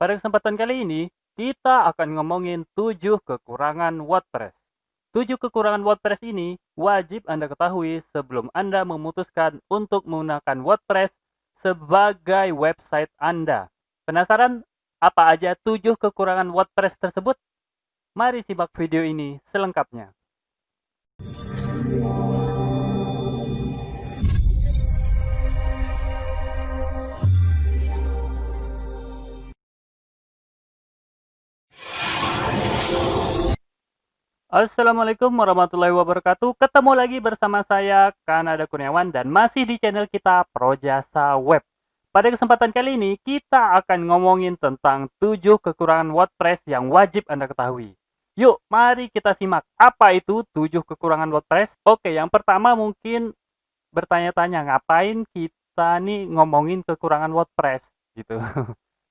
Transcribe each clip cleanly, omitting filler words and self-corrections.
Pada kesempatan kali ini, kita akan ngomongin 7 kekurangan WordPress. 7 kekurangan WordPress ini wajib Anda ketahui sebelum Anda memutuskan untuk menggunakan WordPress sebagai website Anda. Penasaran apa aja 7 kekurangan WordPress tersebut? Mari simak video ini selengkapnya. Assalamualaikum warahmatullahi wabarakatuh. Ketemu lagi bersama saya, Kanada Kurniawan, dan masih di channel kita Projasa Web. Pada kesempatan kali ini, kita akan ngomongin tentang 7 kekurangan WordPress yang wajib Anda ketahui. Yuk, mari kita simak. Apa itu 7 kekurangan WordPress? Oke, yang pertama mungkin bertanya-tanya, ngapain kita nih ngomongin kekurangan WordPress? Gitu.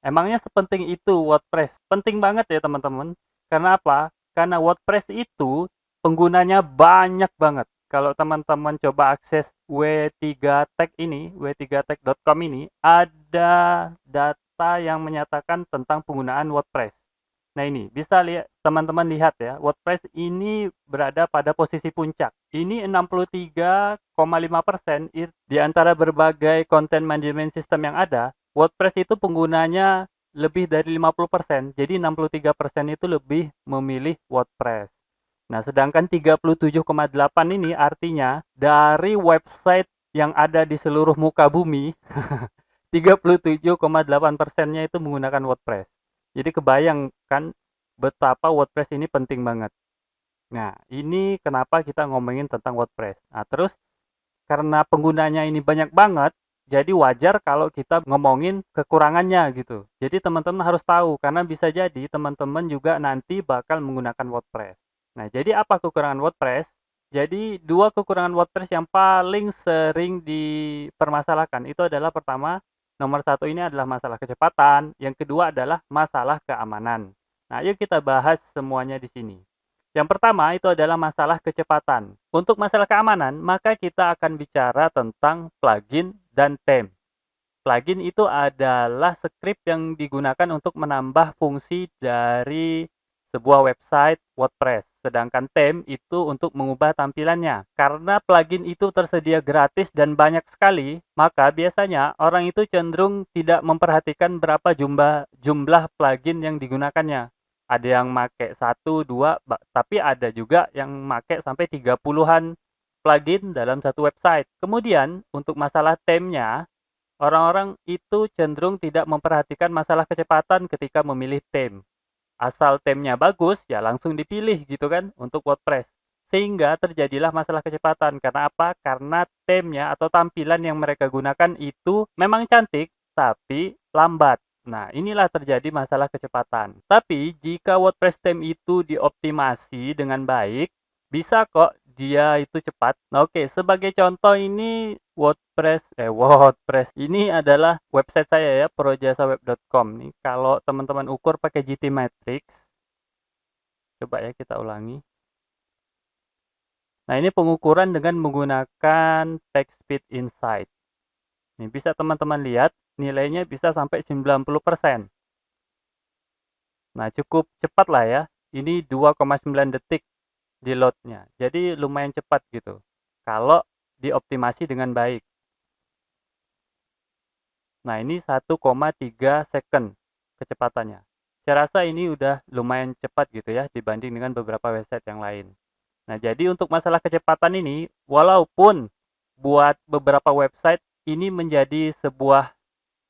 Emangnya sepenting itu WordPress? Penting banget ya teman-teman. Karena apa? Karena WordPress itu penggunanya banyak banget. Kalau teman-teman coba akses W3Tech ini, w3tech.com ini, ada data yang menyatakan tentang penggunaan WordPress. Nah ini, bisa lihat teman-teman lihat ya, WordPress ini berada pada posisi puncak. Ini 63,5% di antara berbagai content management system yang ada, WordPress itu penggunanya lebih dari 50%. Jadi 63% itu lebih memilih WordPress. Nah, sedangkan 37,8 ini artinya dari website yang ada di seluruh muka bumi, 37,8%-nya itu menggunakan WordPress. Jadi kebayang kan betapa WordPress ini penting banget. Nah, ini kenapa kita ngomongin tentang WordPress. Nah, terus karena penggunanya ini banyak banget, jadi wajar kalau kita ngomongin kekurangannya gitu. Jadi teman-teman harus tahu, karena bisa jadi teman-teman juga nanti bakal menggunakan WordPress. Nah, jadi apa kekurangan WordPress? Jadi dua kekurangan WordPress yang paling sering dipermasalahkan itu adalah pertama, nomor satu ini adalah masalah kecepatan, yang kedua adalah masalah keamanan. Nah, yuk kita bahas semuanya di sini. Yang pertama itu adalah masalah kecepatan. Untuk masalah keamanan, maka kita akan bicara tentang plugin dan theme. Plugin itu adalah script yang digunakan untuk menambah fungsi dari sebuah website WordPress. Sedangkan theme itu untuk mengubah tampilannya. Karena plugin itu tersedia gratis dan banyak sekali, maka biasanya orang itu cenderung tidak memperhatikan berapa jumlah plugin yang digunakannya. Ada yang make 1, 2, tapi ada juga yang make sampai 30-an plugin dalam satu website. Kemudian, untuk masalah theme-nya, orang-orang itu cenderung tidak memperhatikan masalah kecepatan ketika memilih theme. Asal theme-nya bagus, ya langsung dipilih gitu kan untuk WordPress. Sehingga terjadilah masalah kecepatan. Karena apa? Karena theme-nya atau tampilan yang mereka gunakan itu memang cantik, tapi lambat. Nah, inilah terjadi masalah kecepatan. Tapi, jika WordPress theme itu dioptimasi dengan baik, bisa kok dia itu cepat. Nah, oke, sebagai contoh ini WordPress ini adalah website saya ya, projasaweb.com nih. Kalau teman-teman ukur pakai GT Matrix, coba ya kita ulangi. Nah, ini pengukuran dengan menggunakan Text Speed Insight. Nih, bisa teman-teman lihat nilainya bisa sampai 90%. Nah, cukup cepat lah ya. Ini 2,9 detik di loadnya. Jadi lumayan cepat gitu. Kalau dioptimasi dengan baik. Nah, ini 1,3 second kecepatannya. Saya rasa ini udah lumayan cepat gitu ya dibanding dengan beberapa website yang lain. Nah, jadi untuk masalah kecepatan ini, walaupun buat beberapa website ini menjadi sebuah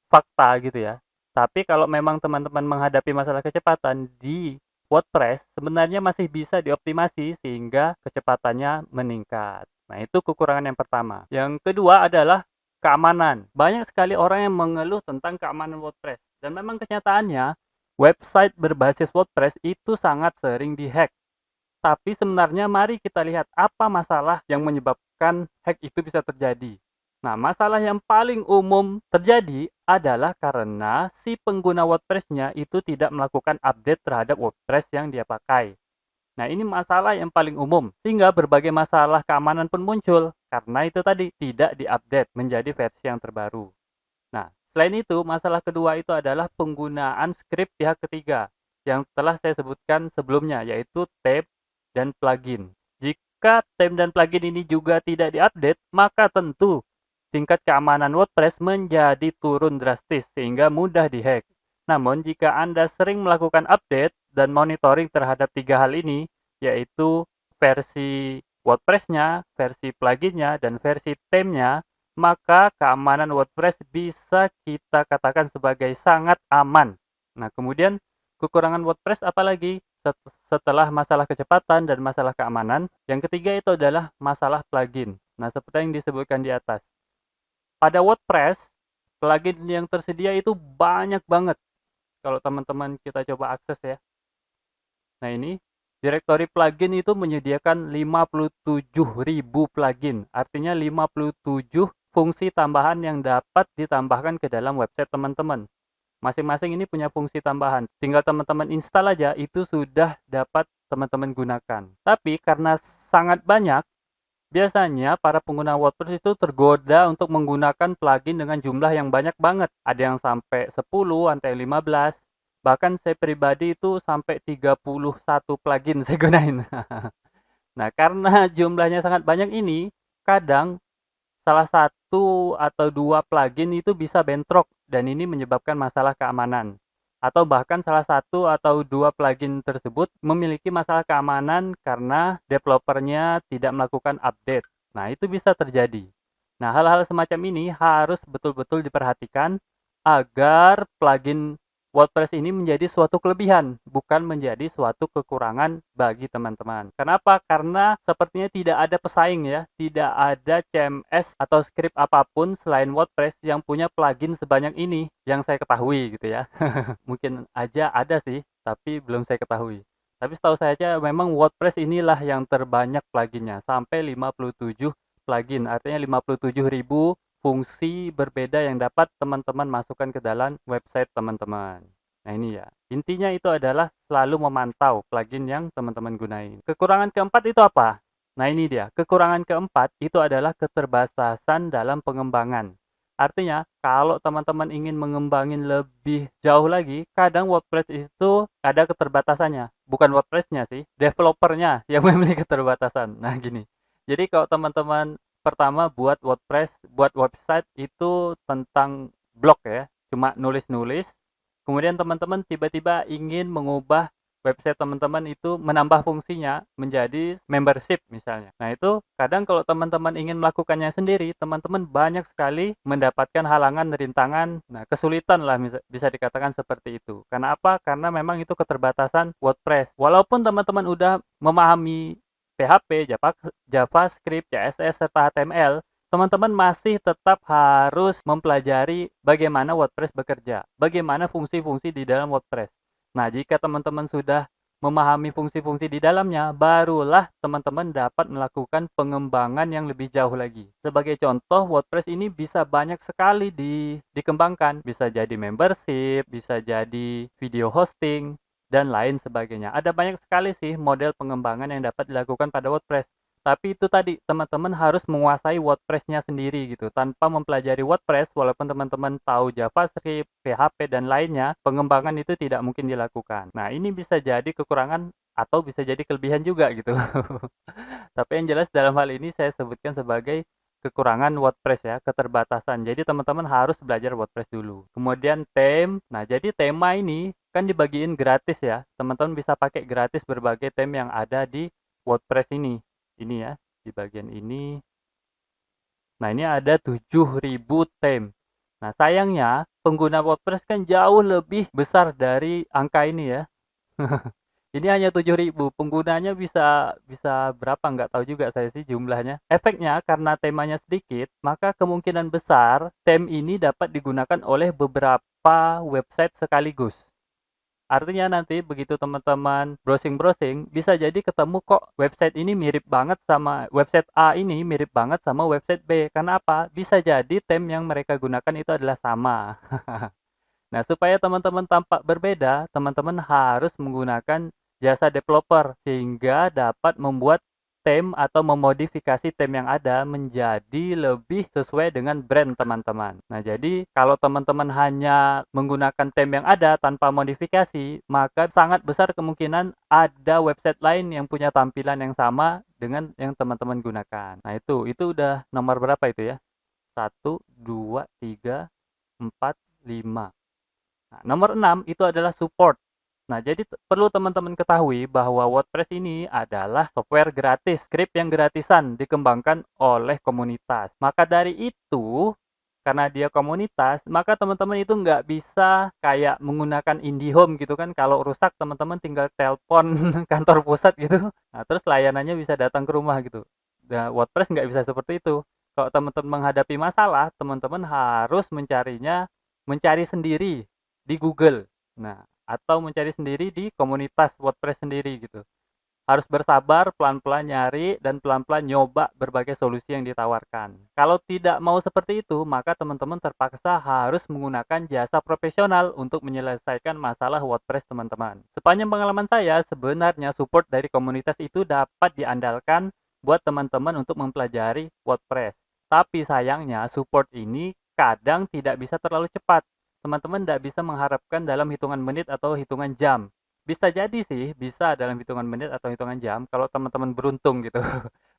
fakta gitu ya. Tapi kalau memang teman-teman menghadapi masalah kecepatan di WordPress, sebenarnya masih bisa dioptimasi sehingga kecepatannya meningkat. Nah, itu kekurangan yang pertama. Yang kedua adalah keamanan. Banyak sekali orang yang mengeluh tentang keamanan WordPress. Dan memang kenyataannya, website berbasis WordPress itu sangat sering dihack. Tapi sebenarnya mari kita lihat apa masalah yang menyebabkan hack itu bisa terjadi. Nah, masalah yang paling umum terjadi adalah karena si pengguna WordPress-nya itu tidak melakukan update terhadap WordPress yang dia pakai. Nah, ini masalah yang paling umum, sehingga berbagai masalah keamanan pun muncul, karena itu tadi tidak diupdate menjadi versi yang terbaru. Nah, Selain itu, masalah kedua itu adalah penggunaan script pihak ketiga yang telah saya sebutkan sebelumnya, yaitu theme dan plugin. Jika theme dan plugin ini juga tidak diupdate, maka tentu tingkat keamanan WordPress menjadi turun drastis sehingga mudah dihack. Namun, jika Anda sering melakukan update dan monitoring terhadap tiga hal ini, yaitu versi WordPress-nya, versi plugin-nya, dan versi theme-nya, maka keamanan WordPress bisa kita katakan sebagai sangat aman. Nah, kemudian kekurangan WordPress apalagi setelah masalah kecepatan dan masalah keamanan? Yang ketiga itu adalah masalah plugin. Nah, seperti yang disebutkan di atas. Pada WordPress, plugin yang tersedia itu banyak banget. Kalau teman-teman kita coba akses ya. Nah, ini direktori plugin itu menyediakan 57.000 plugin. Artinya 57 fungsi tambahan yang dapat ditambahkan ke dalam website teman-teman. Masing-masing ini punya fungsi tambahan. Tinggal teman-teman install aja, itu sudah dapat teman-teman gunakan. Tapi karena sangat banyak, biasanya para pengguna WordPress itu tergoda untuk menggunakan plugin dengan jumlah yang banyak banget. Ada yang sampai 10, ada yang 15. Bahkan saya pribadi itu sampai 31 plugin saya gunain. Nah, karena jumlahnya sangat banyak ini, kadang salah satu atau dua plugin itu bisa bentrok dan ini menyebabkan masalah keamanan. Atau bahkan salah satu atau dua plugin tersebut memiliki masalah keamanan karena developernya tidak melakukan update. Nah, itu bisa terjadi. Nah, hal-hal semacam ini harus betul-betul diperhatikan agar plugin WordPress ini menjadi suatu kelebihan, bukan menjadi suatu kekurangan bagi teman-teman. Kenapa? Karena sepertinya tidak ada pesaing ya, tidak ada CMS atau script apapun selain WordPress yang punya plugin sebanyak ini yang saya ketahui gitu ya. Mungkin aja ada sih, tapi belum saya ketahui. Tapi setahu saya aja memang WordPress inilah yang terbanyak pluginnya, sampai 57 plugin, artinya 57.000 fungsi berbeda yang dapat teman-teman masukkan ke dalam website teman-teman. Nah ini ya, intinya itu adalah selalu memantau plugin yang teman-teman gunain. Kekurangan keempat itu apa? Nah ini dia, kekurangan keempat itu adalah keterbatasan dalam pengembangan. Artinya, kalau teman-teman ingin mengembangin lebih jauh lagi, kadang WordPress itu ada keterbatasannya. Bukan WordPress-nya sih, developernya yang memiliki keterbatasan. Nah gini, jadi kalau teman-teman pertama buat WordPress, buat website itu tentang blog ya, cuma nulis-nulis. Kemudian teman-teman tiba-tiba ingin mengubah website teman-teman itu menambah fungsinya menjadi membership misalnya. Nah, itu kadang kalau teman-teman ingin melakukannya sendiri, teman-teman banyak sekali mendapatkan halangan, rintangan, nah kesulitan lah bisa dikatakan seperti itu. Karena apa? Karena memang itu keterbatasan WordPress. Walaupun teman-teman udah memahami PHP, JavaScript, CSS, serta HTML, teman-teman masih tetap harus mempelajari bagaimana WordPress bekerja, bagaimana fungsi-fungsi di dalam WordPress. Nah, jika teman-teman sudah memahami fungsi-fungsi di dalamnya, barulah teman-teman dapat melakukan pengembangan yang lebih jauh lagi. Sebagai contoh, WordPress ini bisa banyak sekali dikembangkan. Bisa jadi membership, bisa jadi video hosting, dan lain sebagainya. Ada banyak sekali sih model pengembangan yang dapat dilakukan pada WordPress. Tapi itu tadi, teman-teman harus menguasai WordPress-nya sendiri gitu. Tanpa mempelajari WordPress, walaupun teman-teman tahu JavaScript, PHP, dan lainnya, pengembangan itu tidak mungkin dilakukan. Nah, ini bisa jadi kekurangan atau bisa jadi kelebihan juga gitu. Tapi yang jelas dalam hal ini saya sebutkan sebagai kekurangan WordPress ya, keterbatasan. Jadi teman-teman harus belajar WordPress dulu. Kemudian theme. Nah, jadi tema ini kan dibagiin gratis ya. Teman-teman bisa pakai gratis berbagai theme yang ada di WordPress ini. Ini ya, di bagian ini. Nah, ini ada 7.000 theme. Nah, sayangnya pengguna WordPress kan jauh lebih besar dari angka ini ya. Ini hanya 7.000, penggunanya bisa bisa berapa nggak tahu juga saya sih jumlahnya. Efeknya karena temanya sedikit, maka kemungkinan besar theme ini dapat digunakan oleh beberapa website sekaligus. Artinya nanti begitu teman-teman browsing-browsing, bisa jadi ketemu kok website ini mirip banget sama website A ini mirip banget sama website B. Karena apa? Bisa jadi theme yang mereka gunakan itu adalah sama. Nah, supaya teman-teman tampak berbeda, teman-teman harus menggunakan jasa developer sehingga dapat membuat theme atau memodifikasi theme yang ada menjadi lebih sesuai dengan brand teman-teman. Nah, jadi kalau teman-teman hanya menggunakan theme yang ada tanpa modifikasi, maka sangat besar kemungkinan ada website lain yang punya tampilan yang sama dengan yang teman-teman gunakan. Nah, itu udah nomor berapa itu ya? Satu, 2, 3, 4, 5. Nah, nomor 6 itu adalah support. Nah, jadi perlu teman-teman ketahui bahwa WordPress ini adalah software gratis, script yang gratisan dikembangkan oleh komunitas. Maka dari itu, karena dia komunitas, maka teman-teman itu nggak bisa kayak menggunakan IndiHome gitu kan. Kalau rusak, teman-teman tinggal telepon kantor pusat gitu. Nah, terus layanannya bisa datang ke rumah gitu. Nah, WordPress nggak bisa seperti itu. Kalau teman-teman menghadapi masalah, teman-teman harus mencari sendiri di Google. Nah, atau mencari sendiri di komunitas WordPress sendiri gitu. Harus bersabar, pelan-pelan nyari, dan pelan-pelan nyoba berbagai solusi yang ditawarkan. Kalau tidak mau seperti itu, maka teman-teman terpaksa harus menggunakan jasa profesional untuk menyelesaikan masalah WordPress teman-teman. Sepanjang pengalaman saya, sebenarnya support dari komunitas itu dapat diandalkan buat teman-teman untuk mempelajari WordPress. Tapi sayangnya, support ini kadang tidak bisa terlalu cepat. Teman-teman tidak bisa mengharapkan dalam hitungan menit atau hitungan jam. Bisa jadi sih, bisa dalam hitungan menit atau hitungan jam kalau teman-teman beruntung gitu.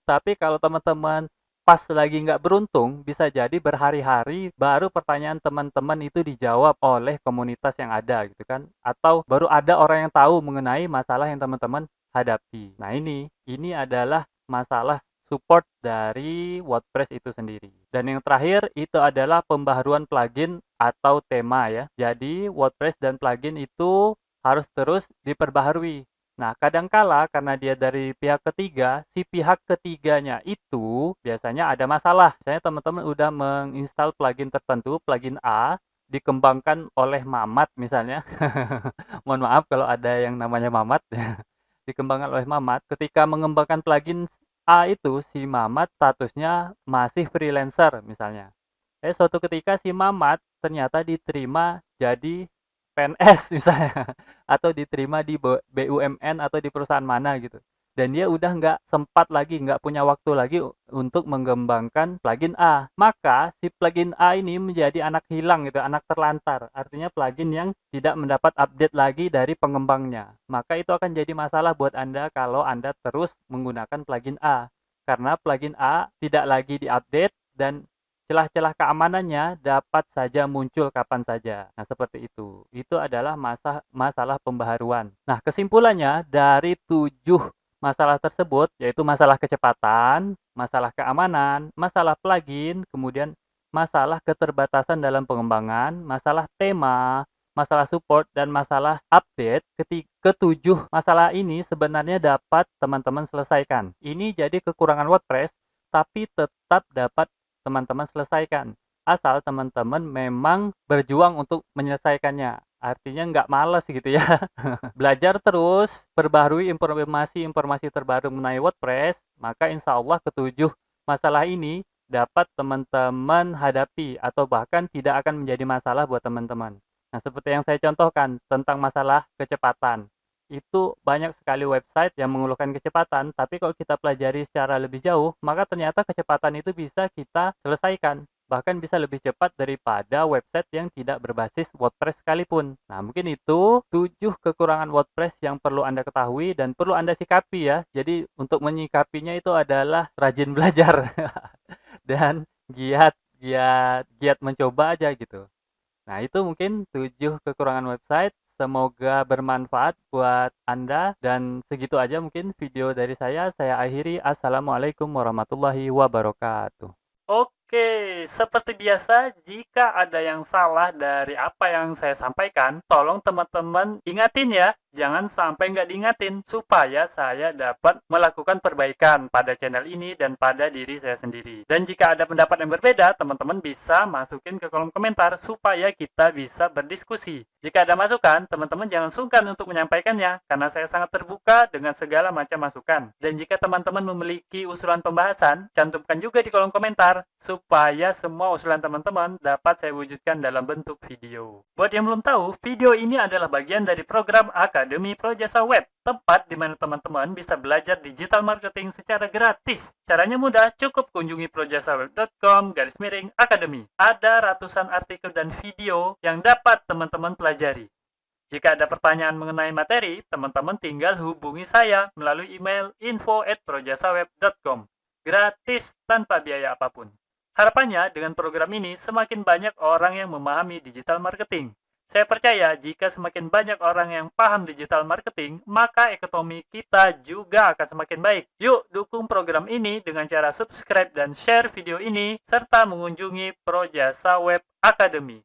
Tapi kalau teman-teman pas lagi nggak beruntung, bisa jadi berhari-hari baru pertanyaan teman-teman itu dijawab oleh komunitas yang ada gitu kan. Atau baru ada orang yang tahu mengenai masalah yang teman-teman hadapi. Nah, ini adalah masalah support dari WordPress itu sendiri. Dan yang terakhir itu adalah pembaharuan plugin atau tema ya. Jadi WordPress dan plugin itu harus terus diperbaharui. Nah, kadangkala karena dia dari pihak ketiga, si pihak ketiganya itu biasanya ada masalah. Misalnya teman-teman udah menginstal plugin tertentu, plugin A, dikembangkan oleh Mamat misalnya. Mohon maaf kalau ada yang namanya Mamat. Dikembangkan oleh Mamat. Ketika mengembangkan plugin A itu, si Mamat statusnya masih freelancer misalnya. Suatu ketika si Mamat ternyata diterima jadi PNS misalnya atau diterima di BUMN atau di perusahaan mana gitu. Dan dia udah nggak sempat lagi, nggak punya waktu lagi untuk mengembangkan plugin A. Maka si plugin A ini menjadi anak hilang gitu, anak terlantar. Artinya plugin yang tidak mendapat update lagi dari pengembangnya. Maka itu akan jadi masalah buat Anda kalau Anda terus menggunakan plugin A. Karena plugin A tidak lagi diupdate dan celah-celah keamanannya dapat saja muncul kapan saja. Nah, seperti itu. Itu adalah masalah pembaharuan. Nah, kesimpulannya dari 7 masalah tersebut, yaitu masalah kecepatan, masalah keamanan, masalah plugin, kemudian masalah keterbatasan dalam pengembangan, masalah tema, masalah support, dan masalah update. Ketujuh masalah ini sebenarnya dapat teman-teman selesaikan. Ini jadi kekurangan WordPress, tapi tetap dapat teman-teman selesaikan. Asal teman-teman memang berjuang untuk menyelesaikannya. Artinya nggak males gitu ya. Belajar terus, perbarui informasi-informasi terbaru mengenai WordPress, maka insya Allah ketujuh masalah ini dapat teman-teman hadapi atau bahkan tidak akan menjadi masalah buat teman-teman. Nah, seperti yang saya contohkan tentang masalah kecepatan. Itu banyak sekali website yang mengeluhkan kecepatan, tapi kalau kita pelajari secara lebih jauh, maka ternyata kecepatan itu bisa kita selesaikan. Bahkan bisa lebih cepat daripada website yang tidak berbasis WordPress sekalipun. Nah, mungkin itu 7 kekurangan WordPress yang perlu Anda ketahui dan perlu Anda sikapi ya. Jadi, untuk menyikapinya itu adalah rajin belajar dan giat mencoba aja gitu. Nah, itu mungkin 7 kekurangan website. Semoga bermanfaat buat Anda dan segitu aja mungkin video dari saya. Saya akhiri. Assalamualaikum warahmatullahi wabarakatuh. Oke, seperti biasa, jika ada yang salah dari apa yang saya sampaikan, tolong teman-teman ingatin ya, jangan sampai nggak diingatin, supaya saya dapat melakukan perbaikan pada channel ini dan pada diri saya sendiri. Dan jika ada pendapat yang berbeda, teman-teman bisa masukin ke kolom komentar, supaya kita bisa berdiskusi. Jika ada masukan, teman-teman jangan sungkan untuk menyampaikannya, karena saya sangat terbuka dengan segala macam masukan. Dan jika teman-teman memiliki usulan pembahasan, cantumkan juga di kolom komentar, supaya supaya semua usulan teman-teman dapat saya wujudkan dalam bentuk video. Buat yang belum tahu, video ini adalah bagian dari program Akademi Projasa Web, tempat di mana teman-teman bisa belajar digital marketing secara gratis. Caranya mudah, cukup kunjungi projasaweb.com/academy. Ada ratusan artikel dan video yang dapat teman-teman pelajari. Jika ada pertanyaan mengenai materi, teman-teman tinggal hubungi saya melalui email info@projasaweb.com. Gratis tanpa biaya apapun. Harapannya dengan program ini semakin banyak orang yang memahami digital marketing. Saya percaya jika semakin banyak orang yang paham digital marketing, maka ekonomi kita juga akan semakin baik. Yuk dukung program ini dengan cara subscribe dan share video ini, serta mengunjungi Projasa Web Academy.